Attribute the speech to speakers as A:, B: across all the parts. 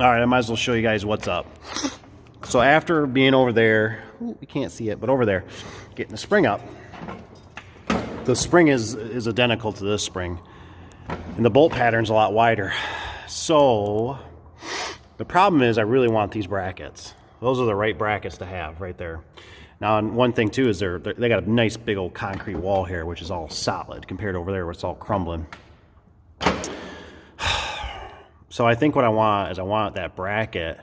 A: All right, I might as well show you guys what's up. So after being over there, you can't see it, but over there, getting the spring up, the spring is identical to this spring, and the bolt pattern's a lot wider. So the problem is I really want these brackets. Those are the right brackets to have right there. Now, and one thing too is they got a nice big old concrete wall here, which is all solid compared to over there where it's all crumbling. So I think what I want is I want that bracket,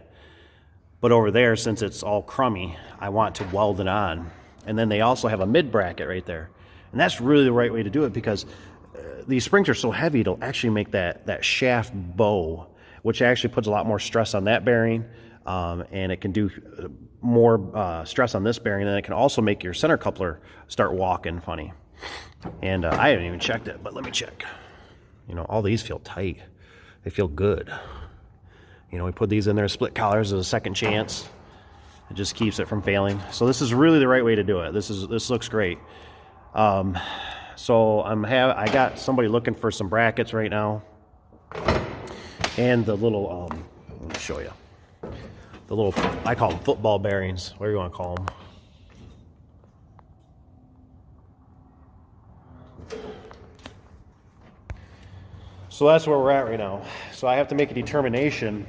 A: but over there, since it's all crummy, I want to weld it on. And then they also have a mid bracket right there. And that's really the right way to do it, because these springs are so heavy, it'll actually make that shaft bow, which actually puts a lot more stress on that bearing. And it can do more stress on this bearing, and it can also make your center coupler start walking funny. And I haven't even checked it, but let me check. You know, all these feel tight. They feel good. You know, we put these in there, split collars as a second chance. It just keeps it from failing. So this is really the right way to do it. This looks great. So I got somebody looking for some brackets right now, and the little let me show you. The little, I call them football bearings, whatever you want to call them. So that's where we're at right now. So I have to make a determination.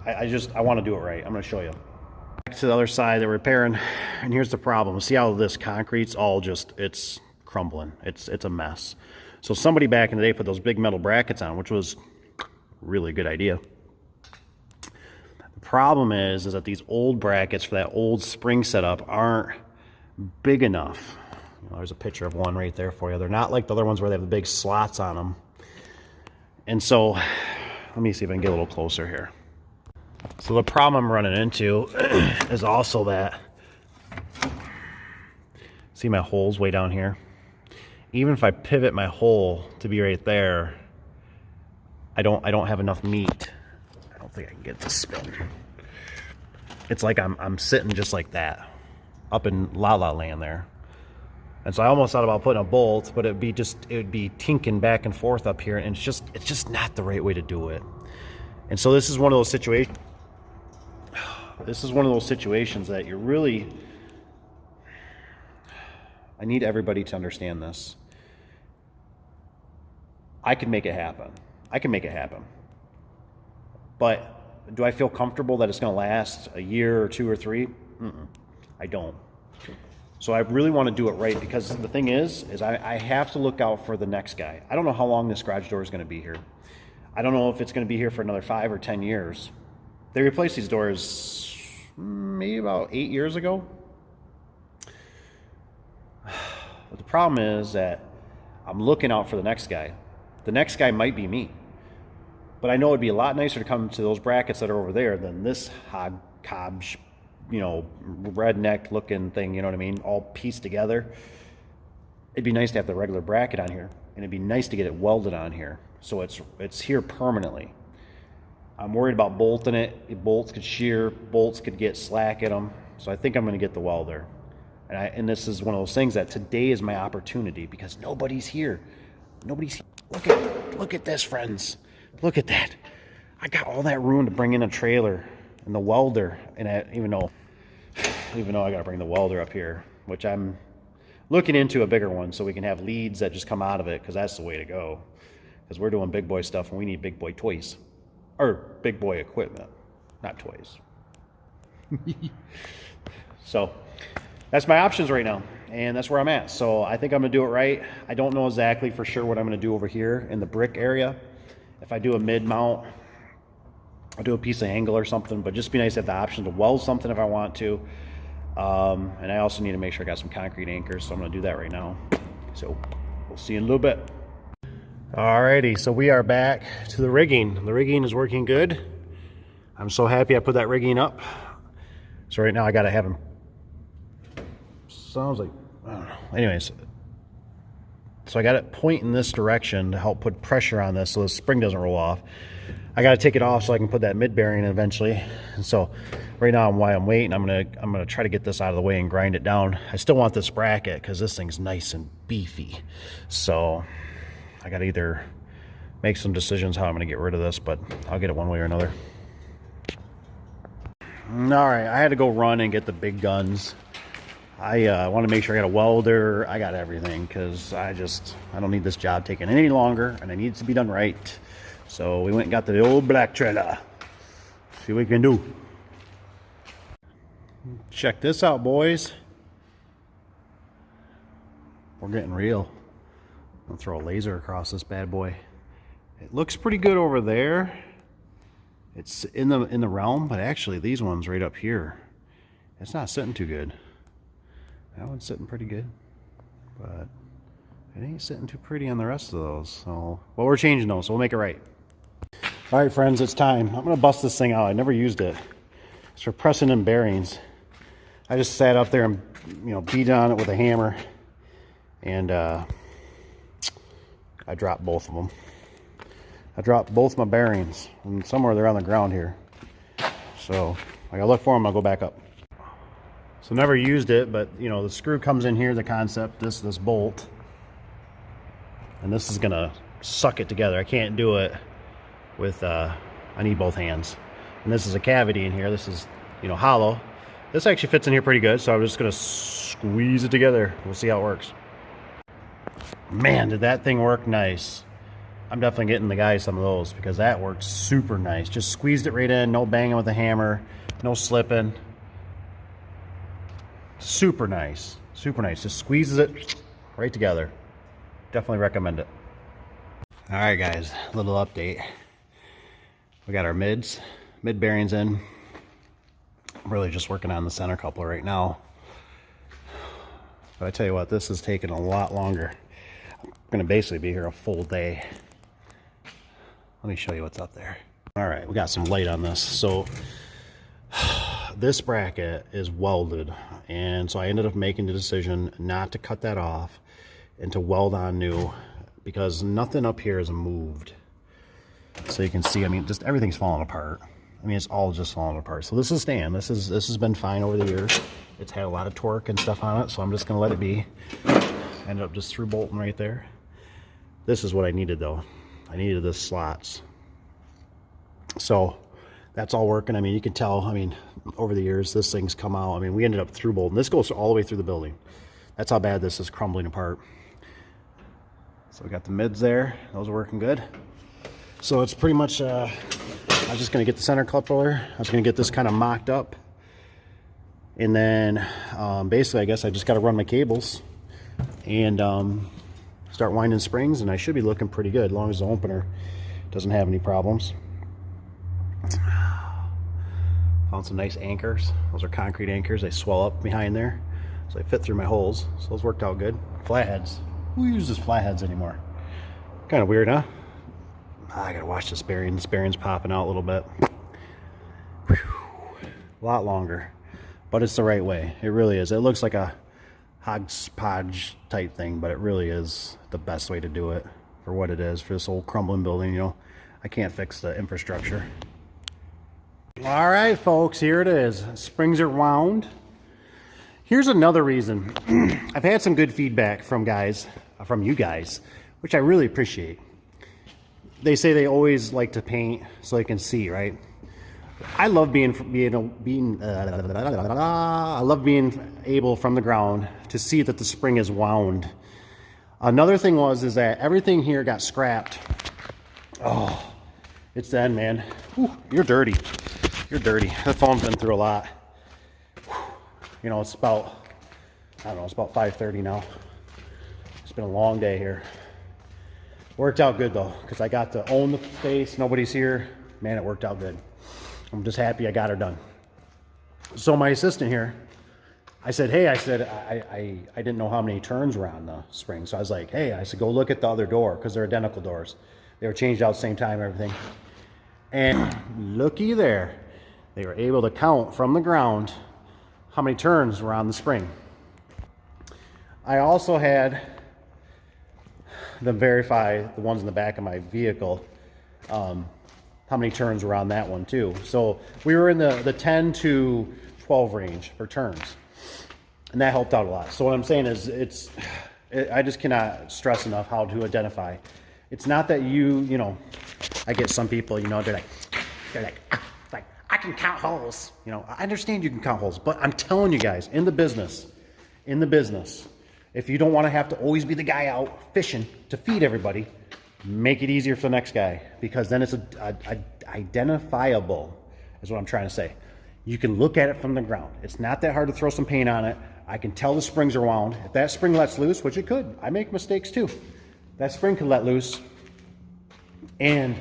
A: I want to do it right. I'm going to show you. Back to the other side, they're repairing, and here's the problem. See how this concrete's all it's crumbling. It's a mess. So somebody back in the day put those big metal brackets on, which was really good idea. The problem is that these old brackets for that old spring setup aren't big enough. You know, there's a picture of one right there for you. They're not like the other ones where they have the big slots on them. And so, let me see if I can get a little closer here. So the problem I'm running into is also that, see my holes way down here? Even if I pivot my hole to be right there, I don't have enough meat. I don't think I can get this spin. It's like I'm sitting just like that, up in La La Land there. And so I almost thought about putting a bolt, but it would be tinking back and forth up here, and it's just not the right way to do it. And so this is one of those situations. This is one of those situations that you're really. I need everybody to understand this. I can make it happen. I can make it happen. But do I feel comfortable that it's going to last a year or 2 or 3? I don't. So I really want to do it right, because the thing is I have to look out for the next guy. I don't know how long this garage door is going to be here. I don't know if it's going to be here for another 5 or 10 years. They replaced these doors maybe about 8 years ago. But the problem is that I'm looking out for the next guy. The next guy might be me. But I know it'd be a lot nicer to come to those brackets that are over there than this cob, you know, redneck looking thing, you know what I mean, all pieced together. It'd be nice to have the regular bracket on here, and it'd be nice to get it welded on here, so it's here permanently. I'm worried about bolting it. Bolts could shear, bolts could get slack in them, so I think I'm going to get the welder. And this is one of those things that today is my opportunity, because nobody's here. Nobody's here. Look at this, friends. Look at that. I got all that room to bring in a trailer and the welder, and even though I got to bring the welder up here, which I'm looking into a bigger one so we can have leads that just come out of it, because that's the way to go. Because we're doing big boy stuff and we need big boy toys, or big boy equipment, not toys. So that's my options right now, and that's where I'm at. So I think I'm gonna do it right. I don't know exactly for sure what I'm gonna do over here in the brick area. If I do a mid mount, I'll do a piece of angle or something, but just be nice to have the option to weld something if I want to. And I also need to make sure I got some concrete anchors, so I'm gonna do that right now. So we'll see you in a little bit. Alrighty, so we are back to the rigging. The rigging is working good. I'm so happy I put that rigging up. So right now I gotta have him, sounds like, I don't know. Anyways, so I got it pointing this direction to help put pressure on this so the spring doesn't roll off. I got to take it off so I can put that mid bearing in eventually. And so right now, while I'm waiting, I'm gonna try to get this out of the way and grind it down. I still want this bracket because this thing's nice and beefy. So I got to either make some decisions how I'm going to get rid of this, but I'll get it one way or another. All right, I had to go run and get the big guns. I want to make sure I got a welder. I got everything because I don't need this job taking any longer, and it needs to be done right. So we went and got the old black trailer. See what we can do. Check this out, boys. We're getting real. I'm gonna throw a laser across this bad boy. It looks pretty good over there. It's in the realm, but actually these ones right up here, it's not sitting too good. That one's sitting pretty good, but it ain't sitting too pretty on the rest of those. So, well, we're changing those, so we'll make it right. All right, friends, it's time. I'm gonna bust this thing out. I never used it. It's for pressing in bearings. I just sat up there and beat on it with a hammer, and I dropped both of them. I dropped both my bearings, and somewhere they're on the ground here. So I gotta look for them. I'll go back up. So never used it, but the screw comes in here. The concept, this bolt, and this is gonna suck it together. I can't do it with. I need both hands, and this is a cavity in here. This is hollow. This actually fits in here pretty good, so I'm just gonna squeeze it together. We'll see how it works. Man, did that thing work nice. I'm definitely getting the guys some of those because that worked super nice. Just squeezed it right in, no banging with the hammer, no slipping. Super nice, super nice. Just squeezes it right together. Definitely recommend it. All right, guys, little update. We got our mid bearings in. I'm really just working on the center coupler right now. But I tell you what, this is taking a lot longer. I'm gonna basically be here a full day. Let me show you what's up there. All right, we got some light on this. So this bracket is welded, and so I ended up making the decision not to cut that off and to weld on new because nothing up here is moved. So you can see, I mean, just everything's falling apart. I mean, it's all just falling apart. So this is staying. This has been fine over the years. It's had a lot of torque and stuff on it, so I'm just gonna let it be. Ended up just through bolting right there. This is what I needed though. I needed the slots. So that's all working. I mean, you can tell, I mean, over the years, this thing's come out. I mean, we ended up through bolting. This goes all the way through the building. That's how bad this is crumbling apart. So we got the mids there. Those are working good. So it's pretty much, I was just gonna get the center coupler. I was gonna get this kind of mocked up. And then basically, I guess I just gotta run my cables and start winding springs, and I should be looking pretty good as long as the opener doesn't have any problems. Found some nice anchors. Those are concrete anchors. They swell up behind there, so they fit through my holes. So those worked out good. Flatheads. Who uses flatheads anymore? Kind of weird, huh? I gotta watch this bearing. This bearing's popping out a little bit. Whew. A lot longer, but it's the right way. It really is. It looks like a hodgepodge type thing, but it really is the best way to do it for what it is for this old crumbling building. I can't fix the infrastructure. All right, folks, here it is. Springs are wound. Here's another reason. I've had some good feedback from you guys, which I really appreciate. They say they always like to paint so they can see, right? I love being able from the ground to see that the spring is wound. Another thing is that everything here got scrapped. Oh, it's the end, man. Whew, you're dirty. You're dirty. That phone's been through a lot. Whew. It's about, I don't know, it's about 5:30 now. It's been a long day here. Worked out good though, because I got to own the space. Nobody's here. Man, it worked out good. I'm just happy I got her done. So my assistant here, I said, hey, I didn't know how many turns were on the spring. So I was like, hey, I said, go look at the other door, because they're identical doors. They were changed out at the same time, everything. And looky there. They were able to count from the ground how many turns were on the spring. I also had them verify the ones in the back of my vehicle, how many turns were on that one too. So we were in the 10 to 12 range for turns, and that helped out a lot. So what I'm saying is I just cannot stress enough how to identify. It's not that you know, I get some people, you know, they're like, I can count holes. You know, I understand you can count holes, but I'm telling you guys, in the business, if you don't want to have to always be the guy out fishing to feed everybody, make it easier for the next guy, because then it's identifiable, is what I'm trying to say. You can look at it from the ground. It's not that hard to throw some paint on it. I can tell the springs are wound. If that spring lets loose, which it could, I make mistakes too. That spring could let loose, and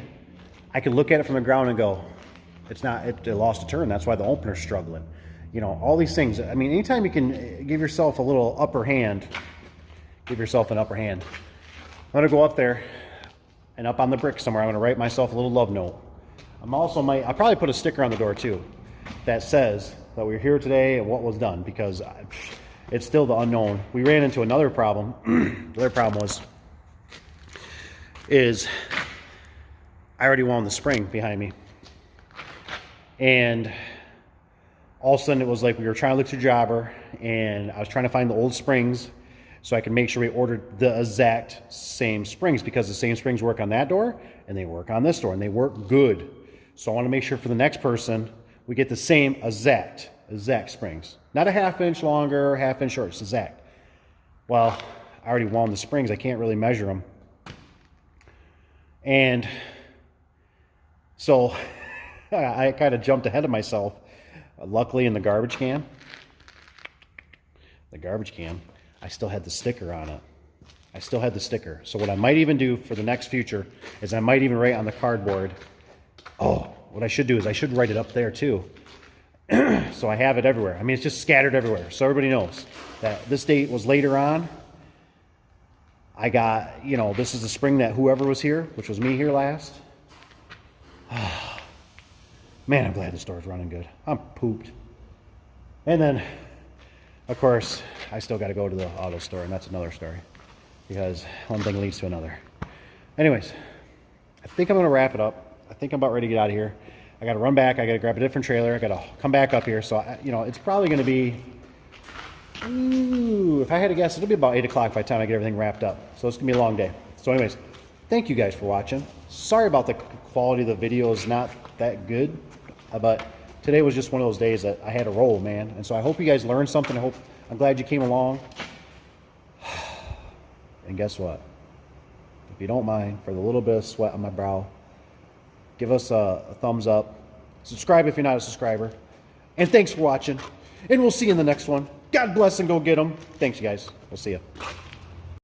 A: I can look at it from the ground and go, it lost a turn. That's why the opener's struggling. You know, all these things. I mean, anytime you can give yourself a little upper hand, give yourself an upper hand. I'm gonna go up there and up on the brick somewhere, I'm gonna write myself a little love note. I'll probably put a sticker on the door too that says that we were here today and what was done, because it's still the unknown. We ran into another problem. The other problem is I already wound the spring behind me. And all of a sudden it was like we were trying to look through Jobber, and I was trying to find the old springs so I could make sure we ordered the exact same springs, because the same springs work on that door and they work on this door and they work good. So I want to make sure for the next person we get the same exact springs. Not a half-inch longer, half-inch short, it's exact. Well, I already wound the springs. I can't really measure them. And so I kind of jumped ahead of myself. Luckily, in the garbage can, I still had the sticker on it. I still had the sticker. So what I might even do for the next future is I might even write on the cardboard, what I should do is I should write it up there too. So I have it everywhere. I mean, it's just scattered everywhere. So everybody knows that this date was later on. I got, you know, this is the spring that whoever was here, which was me here last. Man, I'm glad the store's running good. I'm pooped. And then, of course, I still got to go to the auto store, and that's another story, because one thing leads to another. Anyways, I think I'm going to wrap it up. I think I'm about ready to get out of here. I got to run back. I got to grab a different trailer. I got to come back up here. So, you know, it's probably going to be, if I had to guess, it'll be about 8 o'clock by the time I get everything wrapped up. So it's going to be a long day. So anyways, thank you guys for watching. Sorry about the quality of the video is not that good, but today was just one of those days that I had to roll, man. And so I hope you guys learned something. I'm glad you came along. And guess what? If you don't mind, for the little bit of sweat on my brow, give us a thumbs up. Subscribe if you're not a subscriber. And thanks for watching. And we'll see you in the next one. God bless and go get them. Thanks, you guys. We'll see you.